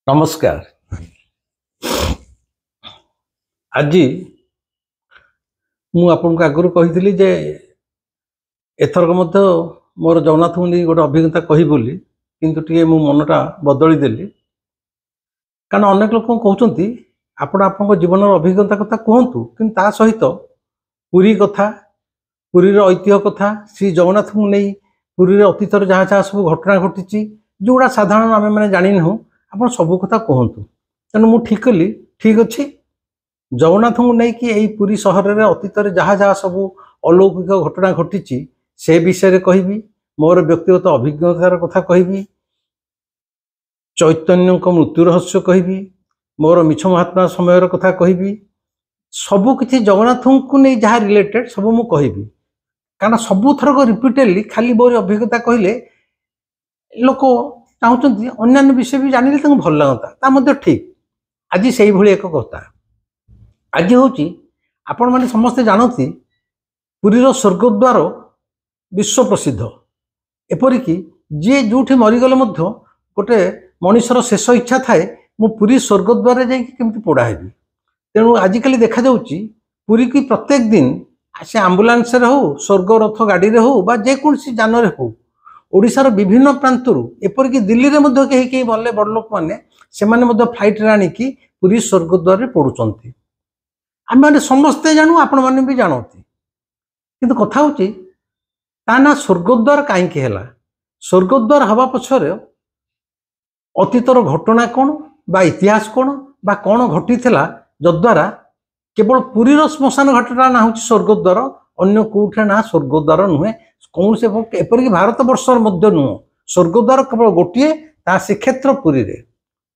नमस्कार। आज मु आपको आगुरी कही जे एथरक मध्य मोर जगन्नाथ को नहीं गोटे अभिज्ञता कही बोली किंतु टे मो मनटा बदली देली कारण अनेक लोक कहते आपण जीवन अभिज्ञता कथा कहतु कि सहित पुरी कथा पुरी ऐतिह्य कथा श्री जगन्नाथ को नहीं पुरी अतीत जहाँ जहाँ सब घटना घटी जोड़ा साधारण आम मैंने जानी ना आप सब कथा कहतु तेणु मुझे ठीक कली ठीक अच्छे जगन्नाथ को लेकिन यही पुरी सहर में अतीत जहाँ जहाँ सब अलौकिक घटना घटी से विषय कहबी मोर व्यक्तिगत अभिज्ञतार कथा कहबी चैतन्य मृत्यु रहस्य कहबी मोर मिछ महात्मा समय कथा कहबी सबकि जगन्नाथ को नहीं जहाँ रिलेटेड सब मु कहबी कारण सबू थरक रिपीटेडली खाली मोर अभिज्ञता कहले लोक चाहते अन्य विषय भी जानिले भल लगता ठीक आज से एक कथा आज हूँ आपण मैंने समस्ते जानती पुरीर स्वर्गद्वार विश्व प्रसिद्ध एपरिकी जी जो मरीगले गोटे मनीषर शेष इच्छा थाए मु पुरी स्वर्गद्वार जाकि पोड़ा हेबी तेणु आजिकल देखा जाउची पुरी की प्रत्येक दिन से आम्बुलांस हो स्वर्ग रथ गाड़ी हो जेकोसी जान हो ओडिशार विभिन्न प्रांतरू एपरिकी दिल्ली में कहीं भले बड़ लोक मैंने से फ्लाइट आणिकी पुरी स्वर्गद्वार पड़ुंट आम मैंने समस्ते जानू आपण मैंने भी जानती किंतु कथा हूँ ना स्वर्गद्वार कहीं स्वर्गद्वार हवा पछर अतीतर घटना कौन बा इतिहास कौन बा कौन घटी जद्वारा केवल पुरीर श्मशान घटना ना हूँ स्वर्गद्वार अन्य कौटे ना स्वर्गद्वार नुहे कौन से एपरिक भारत वर्षर मध्य नुह स्वर्गद्वार केवल गोटे ता श्रीक्षेत्र पुरी रे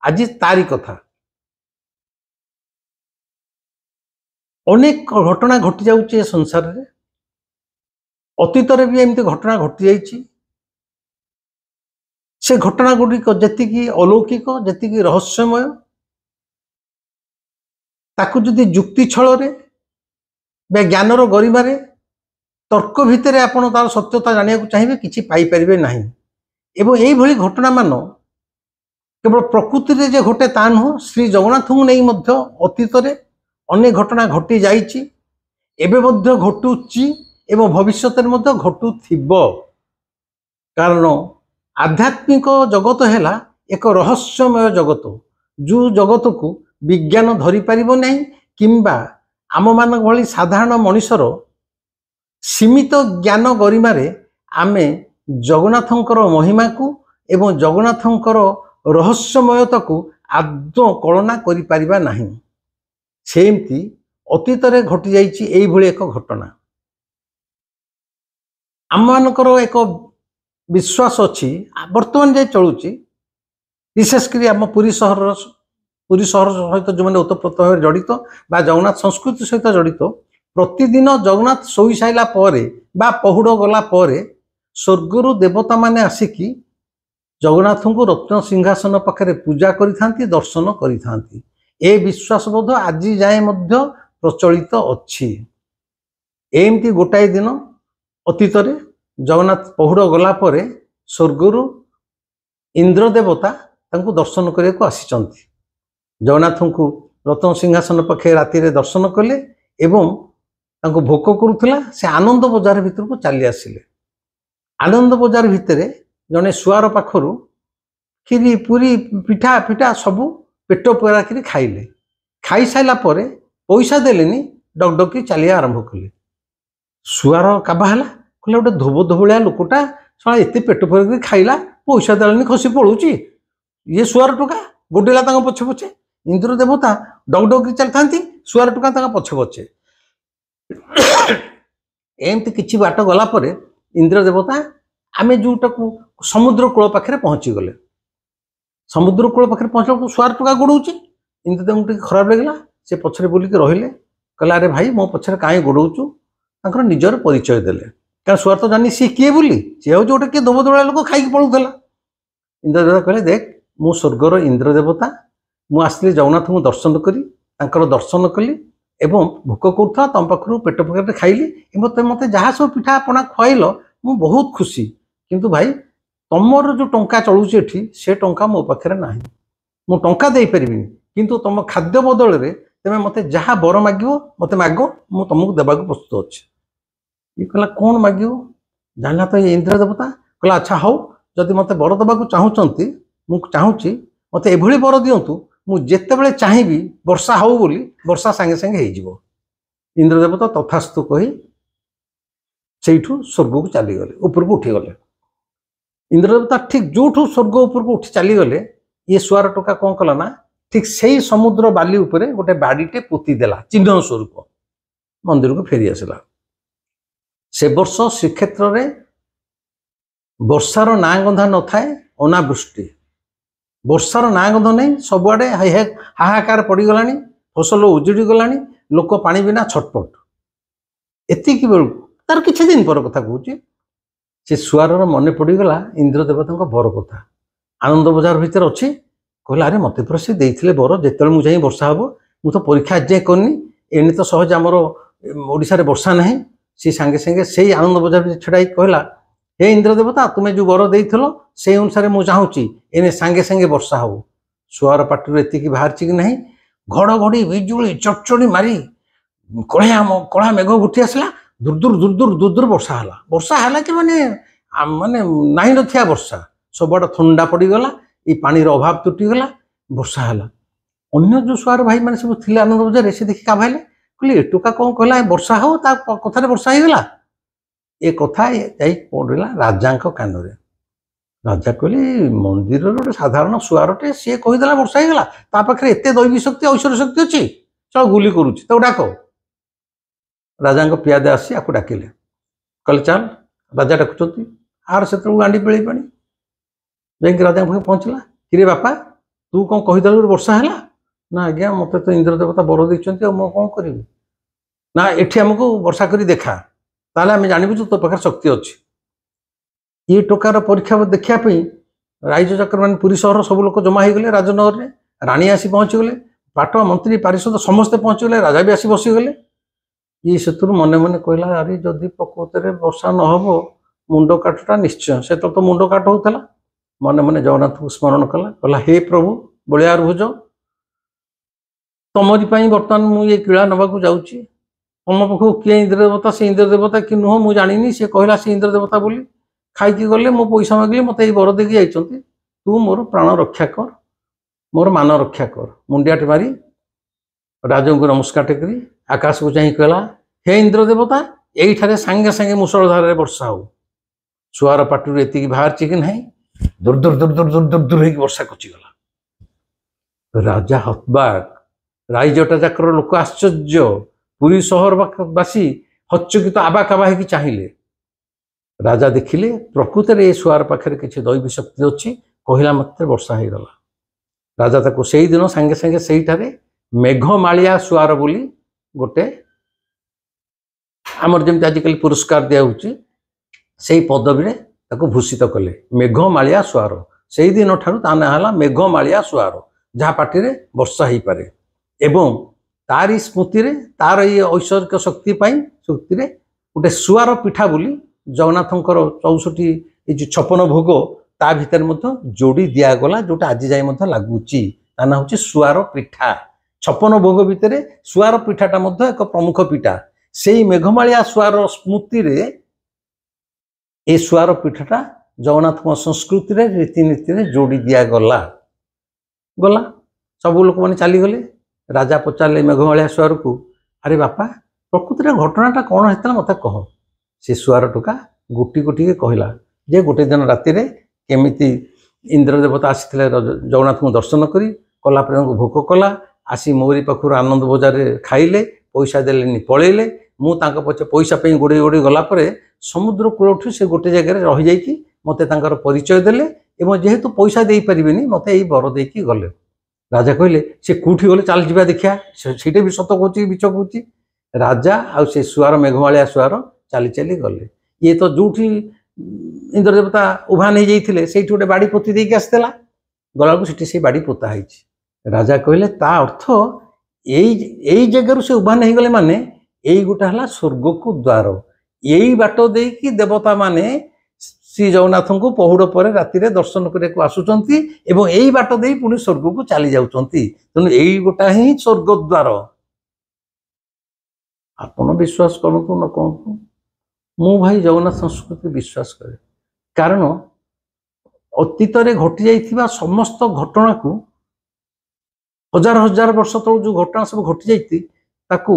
आज तारी कथा अनेक घटना घटी जाऊे संसार रे अतीत भी एमती घटना घटी जाइए से घटना गुड़िक जी अलौकिक जी रहस्यमय ताकू जदि जुक्ति छल ज्ञानर गरिमारे तर्क भितर आपण तार सत्यता जाना चाहिए किसी पाइपर ना एवं यही घटना मान केवल प्रकृति रे जे घटे ता नुह श्री जगन्नाथ को नहीं अतीत अनेक घटना घटी जाइए घटुची एवं भविष्य घटुथिबो कारण आध्यात्मिक जगत है एक रहस्यमय जगत जो जगत को विज्ञान धरी पारिबो नहीं किंबा आम मान भली साधारण मनीषर सीमित ज्ञान गरिमारे आमे जगन्नाथंकर महिमा को एवं जगन्नाथंकर रहस्यमयता को आदौ कल्पना करि पारिबा नहीं सेमती अतीत रे घटी जाइछि एई भली एक घटना आम मानकर एक विश्वास अच्छी बर्तमान जाए चलुची विशेषकर आम पुरी सहर सहित जो मैंने ओतप्रोत भाव जड़ित बा जगन्नाथ संस्कृति सहित जड़ित प्रतिदिन जगन्नाथ शोई साइला पहुड़ गला स्वर्गर देवता माने आसिकी जगन्नाथ को रत्न सिंहासन पाखे पूजा करि दर्शन करि ए विश्वास बोध आज जाए प्रचलित अच्छी एमती गोटाए दिन अतीत जगन्नाथ पहुड़ गला स्वर्गर इंद्र देवता तांको दर्शन करने को आसी जगन्नाथ को रत्न सिंहासन पाखे राति दर्शन कले एवं तांको भोक करुला से आनंद बजार भितर को चली आसिले आनंद बजार भितर जने सुआर पाखरु खीरी पूरी पिठा पिठा सबू पेट पूरा कर खाइले खाई सारा पैसा देलेनी डगडगी चलिया आरंभ कले सुआर काबा है कहला गोटे धोब धोबलिया लोकटा साला एत पेट पूरा खाइला पैसा देलेनी खसी पड़ुची ये सुआर टोका गोडेला पछे पछे इंद्र देवता डगडगी चलता सुआर टोका पछे पछे एमती किछि बाट गला इंद्र देवता आमे जोटा को समुद्र कूल पाखे पहुंची गले समुद्र कूल पाखे पहुंचला सुआर टोका गोड़ौची इंद्र देव खराब लगला से पछरे बोलिक रहिले कहला अरे भाई मो पछरे काहे गोड़ौचु तांकर निजर परिचय देले कारण सुआर तो जानी सी किए बोली सी हूँ गोटे किए धोब धोबा लोक खाई पड़ूला इंद्र देवता कहले देख मु स्वर्गर इंद्र देवता मु आसली जगन्नाथ को दर्शन करी दर्शन कली एवं भोक करूला तुम पाखु पेट पकेट खाइली मत जहाँ सब पिठा पଣା खुआल मु बहुत खुशी किंतु भाई तुमर जो टंका चलुची से टंका मो पाखे ना मु टंका दे परिबिनी किंतु तुम खाद्य बदल रे तमे मते जहा बर मागियो मते मागो मु तुमको देबा को प्रस्तुत अछि। ये कहला कौन मागियो जानला तो ये इंद्र देवता कहला अच्छा हो जदि मते बर देबा को चाहूचंती मु चाहूची मते एभली बर दियंतु मु जेते बेले चाहिबी वर्षा हो बोली वर्षा संगे संगे हे जिवो। इंद्र देवता तथास्तु कही सेठू स्वर्ग को चली गले ऊपर को उठी गले। इंद्र देवता ठीक जोठू स्वर्ग ऊपर को उठी चली गले ये सुआर टोका कौन कला ना ठीक से समुद्र बाली उपरे गोटे बाड़ीटे पोती देला चिन्ह स्वरूप मंदिर को फेरी आसला। से वर्ष श्रीक्षेत्र रे वर्षार ना गंधा न थाए अनावृष्टि वर्षार ना गंध नहीं सबुआडे हाहाकार पड़गला फसल उजुड़ी गला लोक पानी बिना छटपट एतिक बेलू तार किछि दिन पर कथा कहूँ से सुआर मन पड़गला इंद्र देवता बर कथा आनंद बजार भितर अच्छी कहला अरे मत पर से देते बर जिते मुझे वर्षा हम मु तो परीक्षा आज जाए करनी एने तो सहज आमर ओडिशा वर्षा ना सी सांगे सांगे से आनंद बजार छड़ाई कहला हे इंद्र देवता तुम्हें जो बर देइथलो से अनुसार मुझे चाहूँगी एने सांगे सांगे वर्षा हो। सुआर पाटी एतिक बाहर कि नहीं घड़घड़ी बिजुली चटचड़ी मारी कड़ा मेघ घुटी आसला दूर वर्षा है कि माने माने नाई नथिया वर्षा सबआड़ थंडा पड़गला ये पानी अभाव तुटीगला वर्षा है। अन्य जो सुआर भाई मैंने सब थे आनंद बजार से देखिए का भाई कहले ए टोका कौन कहला वर्षा हो कथार वर्षा होगा ये कथा जाई पड़ा राजा कान में। राजा कहले मंदिर गोटे साधारण सुआरटे सी कहीदेला वर्षा होगा ता पाखे एत दैवी शक्ति ऐश्वर्य शक्ति अच्छी चल गुली करुच्ची तो डाक राजा पियादे आसी आपको डाकिले कहले चल राजा डाकुंट आर से गांडी पेड़ी पानी जाकि राजा पाखे पहुँचला कि बापा तू कौन कहीदेलु वर्षा है ना आज्ञा मत तो इंद्र देवता बर देते मु कौन करी ना एठी आमको वर्षा करी देखा ताले आम जानबू तो पाखे शक्ति अच्छी। ये टोकार परीक्षा देखापी राइज चक्र मान पुरी सहर सब लोग जमा हो गले राजनगर में राणी आसी पहुँचीगले पाट मंत्री पारिषद समस्ते पहुँचीगले राजा भी आसी बसीगले। ये से मन मन कहला अरे जदि प्रकृत में वर्षा नहब मुंड काटटा निश्चय से तो मुंड काट होता मन मन जगन्नाथ को स्मरण कला कहला हे प्रभु बलियार भुज तमरी बर्तमान मुझे किला नवाक जाऊँगी तुम पाख किए इंद्र देवता से इंद्र देवता कि नुह मुझे जानी सी कहला से इंद्र देवता बोली खाई गले मो पैसा मागिले मत बर देकी जाइए तू मोर प्राण रक्षा कर मोर मान रक्षा कर मुंडियाटे मारी राजा को नमस्कार टेकरी आकाश को चाह कहला हे इंद्र देवता यही सांगे सांगे मुसलधार वर्षा हो। सुआर पाटू एति बाहर कि ना दूर दूर दूर दूर दूर दूर दूर वर्षा कचिगला। राजा हतबाक राइजटा जाकर लोक आश्चर्य पुरी सहरवासी हच्चकित आबाकाबा हो चाहिए। राजा देखिले प्रकृत में ये सुआर पाखे किसी दैवी शक्ति अच्छी कहला मत वर्षा हो गला। राजा ताको से दिन सांगे सांगे से मेघमालिया सुआर बोली गोटे आमर जमी आजिकल पुरस्कार दिया से पदवी भूषित कले मेघमालिया सुआर से दिन ठार ता ना है मेघमालिया सुआर जहाँ पार्टी वर्षा हो पारे एवं तारी स्मृति रे तार ये ऐश्वर्य शक्ति शक्ति गोटे सुआर पिठा बोली जगन्नाथंकर 64 जो 56 भोग ता भितर जोड़ी दिगला जोटा आज जाए लगुच ना हूँ सुआर पिठा 56 भोग भितर सुआर पिठाटा एक प्रमुख पिठा से मेघमालिया सुआर स्मृति रे ए सुआर पिठाटा जगन्नाथ संस्कृति रे रीतिनीति रे जोड़ी दिगला गला सब लोक मैंने चलीगले। राजा पचारे मेघमालिया सुआर को अरे बापा प्रकृति में घटनाटा कौन होता मत कह से सुआर टोका गोटी गोटी के कहला जे गोटे दिन राति केमिति इंद्र देवता आसी जगन्नाथ को दर्शन करी कला भोग कला आसी मोरी पाखर आनंद बजार खाइले पैसा देले पलैले मु पचे पैसा गोड़े गोड़े गलापर समुद्र कूल से गोटे जगह रही जाइए मत परिचय देले एवं जेहेतु पैसा दे पारे मत यही बर देकी गले। राजा कहले से कौटी गले चल जा देखा से भी सत कौच बिच कौच राजा आ से सुआर मेघमालिया सुआर चली चली गले। ये तो जो इंद्र देवता उभा नहीं जाइए से गोटे बाड़ी पोती देकी आसला गला को से बाड़ी पोता है। राजा कहले ता अर्थ यही जगह से उभा नहीं गले माने यही गोटे है स्वर्ग को द्वार यही बाट देकी देवता माने ଶ୍ରୀ ଜଗନ୍ନାଥଙ୍କୁ ପହୁଡ଼ ପରେ ରାତିରେ ଦର୍ଶନ କରିବାକୁ ଆସୁଛନ୍ତି ଏବଂ ଏଇ ବାଟ ଦେଇ ପୁଣି ସ୍ୱର୍ଗକୁ ଚାଲି ଯାଉଛନ୍ତି। ତେଣୁ ଏଇ ଗୋଟା ହିଁ ସ୍ୱର୍ଗ ଦ୍ୱାର। ଆପଣ ବିଶ୍ୱାସ କରନ୍ତୁ ନ କରନ୍ତୁ, ମୁଁ ଭାଇ ଜଗନ୍ନାଥ ସଂସ୍କୃତି ବିଶ୍ୱାସ କରେ। କାରଣ ଅତୀତରେ ଘଟି ଯାଇଥିବା ସମସ୍ତ ଘଟଣାକୁ, ହଜାର ହଜାର ବର୍ଷ ତଳୁ ଯେଉଁ ଘଟଣା ସବୁ ଘଟି ଯାଇଛି ତାକୁ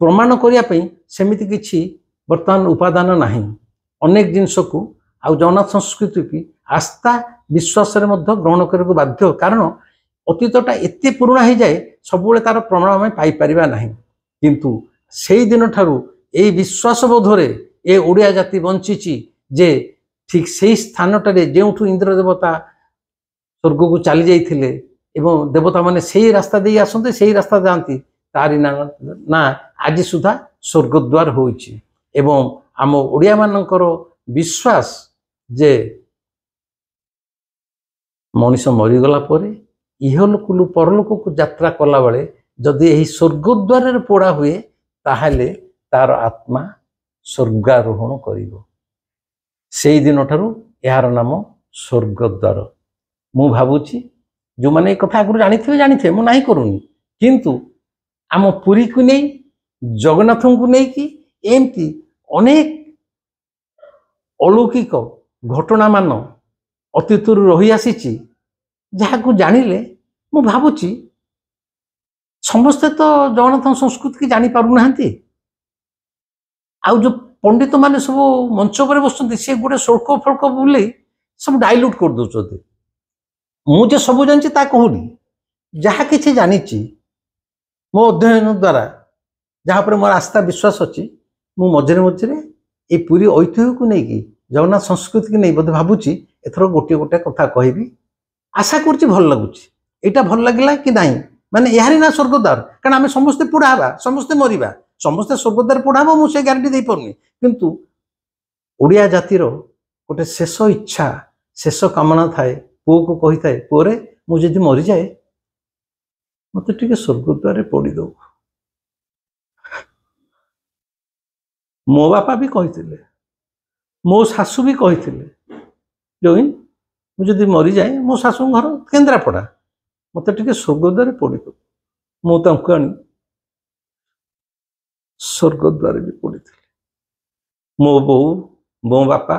ପ୍ରମାଣ କରିବା ପାଇଁ ସେମିତି କିଛି ବର୍ତ୍ତମାନ ଉପାଦାନ ନାହିଁ। ଅନେକ ଜିନିଷକୁ ଆଉ ଜଗନ୍ନାଥ ସଂସ୍କୃତିକୁ ଆସ୍ଥା ବିଶ୍ୱାସରେ ମଧ୍ୟ ଗ୍ରହଣ କରିବାକୁ ବାଧ୍ୟ। କାରଣ ଅତୀତଟା ଏତେ ପୁରୁଣା ହେଇଯାଏ ସବୁବେଳେ ତାର ପ୍ରମାଣ ଆମେ ପାଇପାରିବା ନାହିଁ। କିନ୍ତୁ ସେଇ ଦିନଠାରୁ ଏଇ ବିଶ୍ୱାସ ବୋଧରେ ଏ ଓଡ଼ିଆ ଜାତି ବଞ୍ଚିଛି ଯେ ଠିକ୍ ସେଇ ସ୍ଥାନଟାରେ ଯେଉଁଠୁ ଇନ୍ଦ୍ର ଦେବତା ସ୍ୱର୍ଗକୁ ଚାଲି ଯାଇଥିଲେ ଏବଂ ଦେବତାମାନେ ସେଇ ରାସ୍ତା ଦେଇ ଆସନ୍ତି, ସେଇ ରାସ୍ତା ଯାଆନ୍ତି, ତାରି ନା ଆଜି ସୁଦ୍ଧା ସ୍ୱର୍ଗଦ୍ୱାର ହୋଇଛି। ଏବଂ ଆମ ଓଡ଼ିଆମାନଙ୍କର ବିଶ୍ୱାସ ଯେ ମଣିଷ ମରିଗଲା ପରେ ଇହଲୋକରୁ ପରଲୋକକୁ ଯାତ୍ରା କଲାବେଳେ ଯଦି ଏହି ସ୍ୱର୍ଗଦ୍ୱାରରେ ପୋଡ଼ା ହୁଏ ତାହେଲେ ତାର ଆତ୍ମା ସ୍ୱର୍ଗାରୋହଣ କରିବ। ସେଇ ଦିନଠାରୁ ଏହାର ନାମ ସ୍ୱର୍ଗଦ୍ୱାର। ମୁଁ ଭାବୁଛି ଯେଉଁମାନେ ଏ କଥା ଆଗରୁ ଜାଣିଥିବେ, ମୁଁ ନାହିଁ କରୁନି, କିନ୍ତୁ ଆମ ପୁରୀକୁ ନେଇ ଜଗନ୍ନାଥଙ୍କୁ ନେଇକି ଏମିତି ଅନେକ ଅଲୌକିକ ଘଟଣାମାନ ଅତୀତରୁ ରହି ଆସିଛି ଯାହାକୁ ଜାଣିଲେ ମୁଁ ଭାବୁଛି ସମସ୍ତେ ତ ଜଗନ୍ନାଥ ସଂସ୍କୃତିକି ଜାଣିପାରୁନାହାନ୍ତି। ଆଉ ଯେଉଁ ପଣ୍ଡିତମାନେ ସବୁ ମଞ୍ଚ ଉପରେ ବସୁଛନ୍ତି ସେ ଗୋଟେ ଶୋଳ୍କ ଫୋଳ୍କ ବୁଲେଇ ସବୁ ଡାଇଲ୍ୟୁଟ୍ କରିଦେଉଛନ୍ତି। ମୁଁ ଯେ ସବୁ ଜାଣିଛି ତା କହୁନି, ଯାହା କିଛି ଜାଣିଛି ମୋ ଅଧ୍ୟୟନ ଦ୍ୱାରା, ଯାହା ଉପରେ ମୋର ଆସ୍ଥା ବିଶ୍ୱାସ ଅଛି, ମୁଁ ମଝିରେ ମଝିରେ এই ପୁରୀ ଐତିହ୍ୟକୁ ନେଇକି ଜଗନ୍ନାଥ ସଂସ୍କୃତିକୁ ନେଇ ବୋଧେ ଭାବୁଛି ଏଥର ଗୋଟିଏ କଥା କହିବି। ଆଶା କରୁଛି ଭଲ ଲାଗୁଛି। ଏଇଟା ଭଲ ଲାଗିଲା କି ନାହିଁ, ମାନେ ଏହାରି ନା ସ୍ୱର୍ଗଦ୍ୱାର। କାରଣ ଆମେ ସମସ୍ତେ ପୋଡ଼ା ହେବା, ସମସ୍ତେ ମରିବା, ସମସ୍ତେ ସ୍ୱର୍ଗଦ୍ୱାର ପୋଡ଼ା ହେବ, ମୁଁ ସେ ଗ୍ୟାରେଣ୍ଟି ଦେଇପାରୁନି। କିନ୍ତୁ ଓଡ଼ିଆ ଜାତିର ଗୋଟେ ଶେଷ ଇଚ୍ଛା, ଶେଷ କାମନା ଥାଏ, ପୁଅକୁ କହିଥାଏ, ପୁଅରେ ମୁଁ ଯଦି ମରିଯାଏ ମୋତେ ଟିକେ ସ୍ୱର୍ଗଦ୍ୱାରରେ ପୋଡ଼ିଦେବୁ। ମୋ ବାପା ବି କହିଥିଲେ, ମୋ ଶାଶୁ ବି କହିଥିଲେ, ଜୋଇଁ ମୁଁ ଯଦି ମରିଯାଏ, ମୋ ଶାଶୁଙ୍କ ଘର କେନ୍ଦ୍ରାପଡ଼ା, ମୋତେ ଟିକେ ସ୍ୱର୍ଗଦ୍ୱାରରେ ପୋଡ଼ିଦେବୁ। ମୁଁ ତାଙ୍କୁ ଆଣି ସ୍ୱର୍ଗଦ୍ୱାରରେ ବି ପୋଡ଼ିଥିଲି। ମୋ ବୋଉ, ମୋ ବାପା,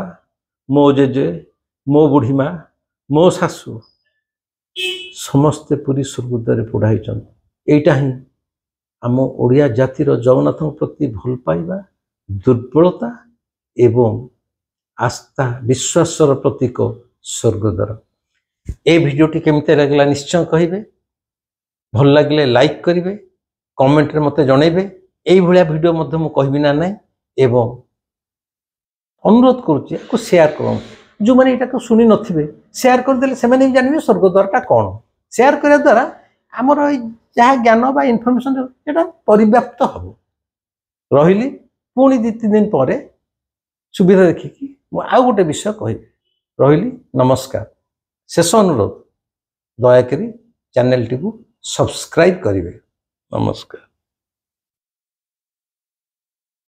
ମୋ ଜେଜେ, ମୋ ବୁଢ଼ୀମା, ମୋ ଶାଶୁ ସମସ୍ତେ ପୁରୀ ସ୍ୱର୍ଗଦ୍ୱାରରେ ପୋଡ଼ା ହେଇଛନ୍ତି। ଏଇଟା ହିଁ ଆମ ଓଡ଼ିଆ ଜାତିର ଜଗନ୍ନାଥଙ୍କ ପ୍ରତି ଭଲ ପାଇବା, ଦୁର୍ବଳତା ଏବଂ ଆସ୍ଥା ବିଶ୍ୱାସର ପ୍ରତୀକ ସ୍ୱର୍ଗଦ୍ୱାର। ଏ ଭିଡ଼ିଓଟି କେମିତି ଲାଗିଲା ନିଶ୍ଚୟ କହିବେ। ଭଲ ଲାଗିଲେ ଲାଇକ୍ କରିବେ, କମେଣ୍ଟରେ ମୋତେ ଜଣେଇବେ। এইଭଳିଆ ଭିଡ଼ିଓ ମଧ୍ୟ ମୁଁ କହିବି ନା ନାହିଁ। ଏବଂ ଅନୁରୋଧ କରୁଛି ୟାକୁ ସେୟାର କରନ୍ତୁ। ଯେଉଁମାନେ ଏଇଟାକୁ ଶୁଣି ନଥିବେ ସେୟାର କରିଦେଲେ ସେମାନେ ବି ଜାଣିବେ ସ୍ୱର୍ଗଦ୍ୱାରଟା କ'ଣ। ସେୟାର କରିବା ଦ୍ୱାରା ଆମର ଏଇ ଯାହା ଜ୍ଞାନ ବା ଇନଫର୍ମେସନ୍ ସେଇଟା ପରିବ୍ୟାପ୍ତ ହେବ। ରହିଲି, ପୁଣି 2-3 ଦିନ ପରେ ସୁବିଧା ଦେଖିକି ମୁଁ ଆଉ ଗୋଟେ ବିଷୟ କହିବି। ରହିଲି, ନମସ୍କାର। ଶେଷ ଅନୁରୋଧ, ଦୟାକରି ଚ୍ୟାନେଲଟିକୁ ସବସ୍କ୍ରାଇବ୍ କରିବେ। ନମସ୍କାର।